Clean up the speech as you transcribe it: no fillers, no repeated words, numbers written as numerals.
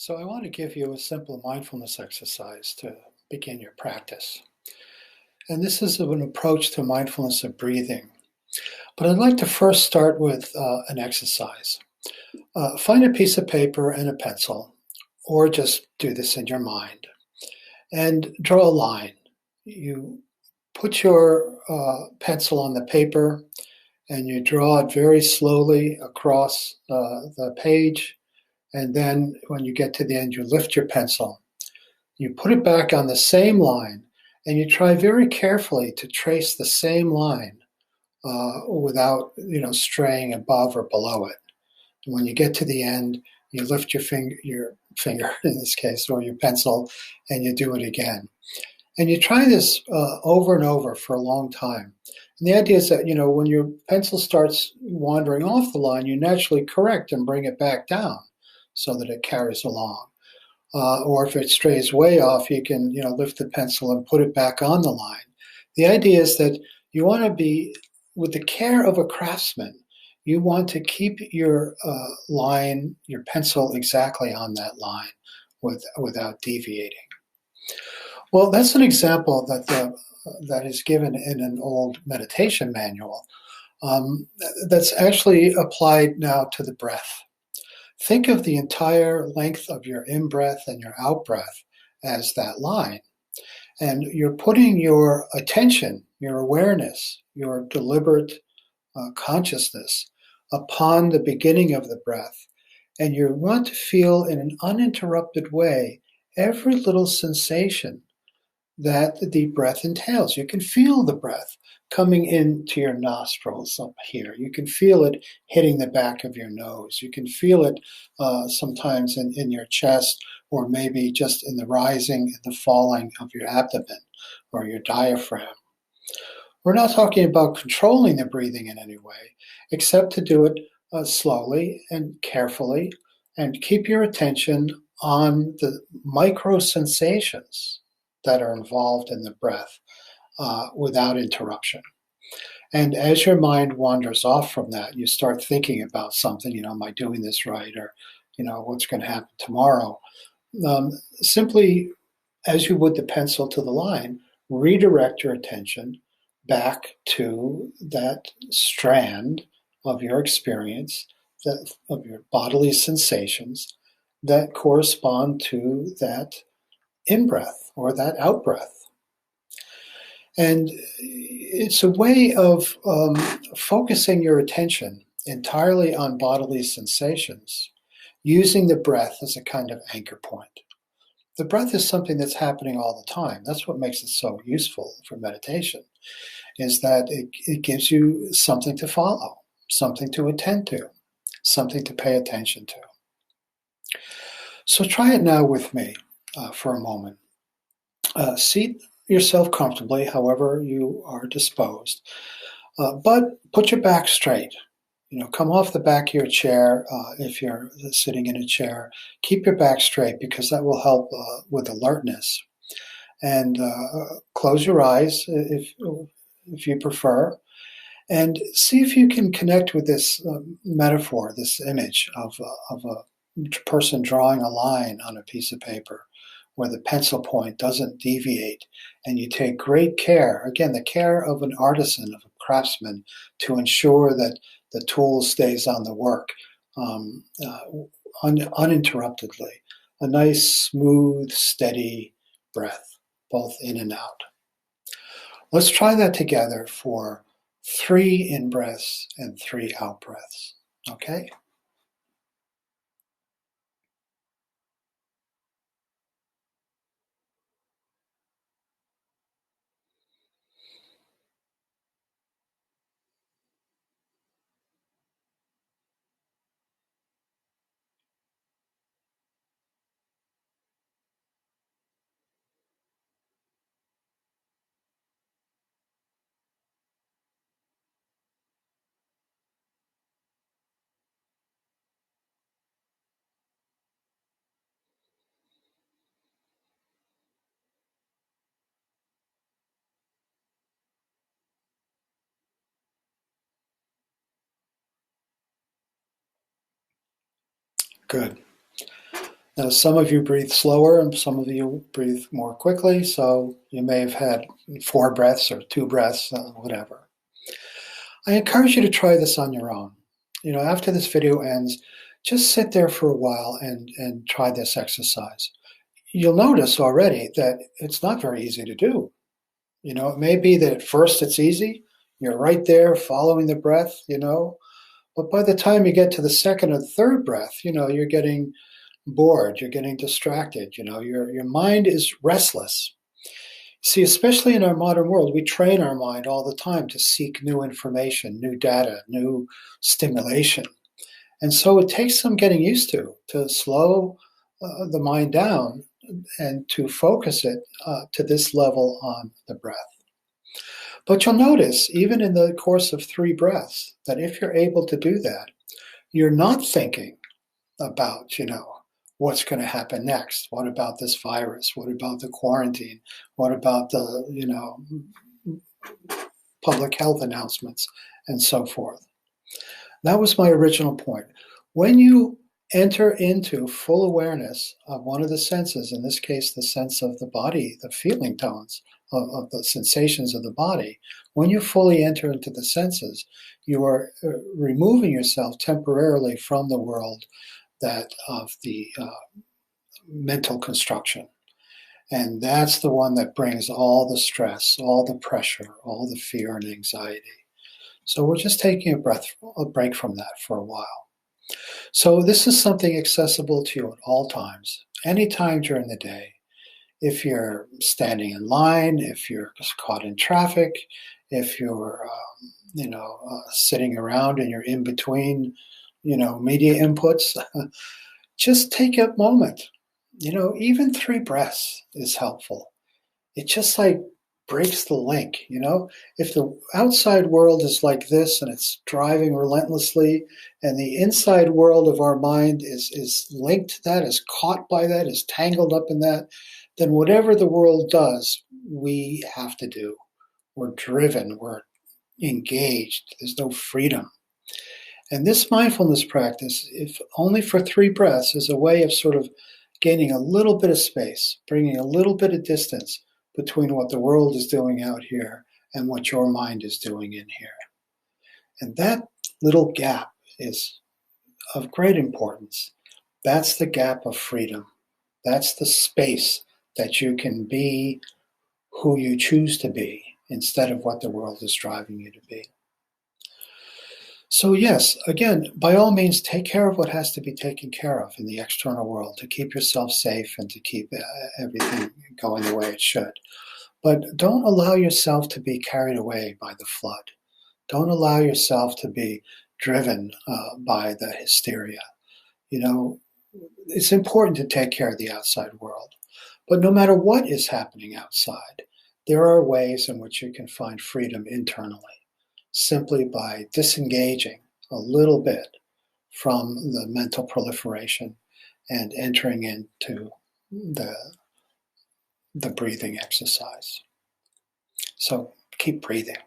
So I want to give you a simple mindfulness exercise to begin your practice. And this is an approach to mindfulness of breathing. But I'd like to first start with an exercise. Find a piece of paper and a pencil, or just do this in your mind, and draw a line. You put your pencil on the paper and you draw it very slowly across the page. And then when you get to the end, you lift your pencil. You put it back on the same line, and you try very carefully to trace the same line without, straying above or below it. And when you get to the end, you lift your finger in this case, or your pencil, and you do it again. And you try this over and over for a long time. And the idea is that, when your pencil starts wandering off the line, you naturally correct and bring it back down so that it carries along. Or if it strays way off, you can lift the pencil and put it back on the line. The idea is that you want to be, with the care of a craftsman, you want to keep your line, your pencil exactly on that line without deviating. Well, that's an example that is given in an old meditation manual that's actually applied now to the breath. Think of the entire length of your in-breath and your out-breath as that line. And you're putting your attention, your awareness, your deliberate consciousness upon the beginning of the breath. And you want to feel in an uninterrupted way every little sensation that the deep breath entails. You can feel the breath coming into your nostrils up here. You can feel it hitting the back of your nose. You can feel it sometimes in your chest, or maybe just in the rising and the falling of your abdomen or your diaphragm. We're not talking about controlling the breathing in any way, except to do it slowly and carefully, and keep your attention on the micro sensations that are involved in the breath without interruption. And as your mind wanders off from that, you start thinking about something, am I doing this right? Or, what's going to happen tomorrow? Simply, as you would the pencil to the line, redirect your attention back to that strand of your experience, of your bodily sensations that correspond to that in-breath or that out-breath. And it's a way of focusing your attention entirely on bodily sensations, using the breath as a kind of anchor point. The breath is something that's happening all the time. That's what makes it so useful for meditation, is that it gives you something to follow, something to attend to, something to pay attention to. So try it now with me for a moment. Seat yourself comfortably, however you are disposed, but put your back straight. Come off the back of your chair if you're sitting in a chair. Keep your back straight, because that will help with alertness. And close your eyes if you prefer, and see if you can connect with this metaphor, this image of a person drawing a line on a piece of paper, where the pencil point doesn't deviate, and you take great care, again, the care of an artisan, of a craftsman, to ensure that the tool stays on the work uninterruptedly. A nice, smooth, steady breath, both in and out. Let's try that together for 3 in-breaths and 3 out-breaths, okay? Good. Now, some of you breathe slower and some of you breathe more quickly, so you may have had 4 breaths or 2 breaths, whatever. I encourage you to try this on your own. After this video ends, just sit there for a while and try this exercise. You'll notice already that it's not very easy to do. It may be that at first it's easy. You're right there following the breath, but by the time you get to the second or third breath, you're getting bored, you're getting distracted, your mind is restless. See, especially in our modern world, we train our mind all the time to seek new information, new data, new stimulation. And so it takes some getting used to slow the mind down and to focus it to this level on the breath. But you'll notice, even in the course of 3 breaths, that if you're able to do that, you're not thinking about, what's going to happen next. What about this virus? What about the quarantine? What about the, public health announcements and so forth? That was my original point. When you enter into full awareness of one of the senses, in this case, the sense of the body, the feeling tones of the sensations of the body, when you fully enter into the senses, you are removing yourself temporarily from the world that of the mental construction. And that's the one that brings all the stress, all the pressure, all the fear and anxiety. So we're just taking a break from that for a while. So this is something accessible to you at all times, anytime during the day. If you're standing in line, if you're caught in traffic, if you're, sitting around and you're in between, media inputs, just take a moment. Even 3 breaths is helpful. It just breaks the link. If the outside world is like this and it's driving relentlessly, and the inside world of our mind is linked to that, is caught by that, is tangled up in that, then whatever the world does, we have to do. We're driven, we're engaged, there's no freedom. And this mindfulness practice, if only for 3 breaths, is a way of sort of gaining a little bit of space, bringing a little bit of distance between what the world is doing out here and what your mind is doing in here. And that little gap is of great importance. That's the gap of freedom. That's the space that you can be who you choose to be instead of what the world is driving you to be. So yes, again, by all means, take care of what has to be taken care of in the external world to keep yourself safe and to keep everything going the way it should. But don't allow yourself to be carried away by the flood. Don't allow yourself to be driven by the hysteria. It's important to take care of the outside world. But no matter what is happening outside, there are ways in which you can find freedom internally, simply by disengaging a little bit from the mental proliferation and entering into the breathing exercise. So keep breathing.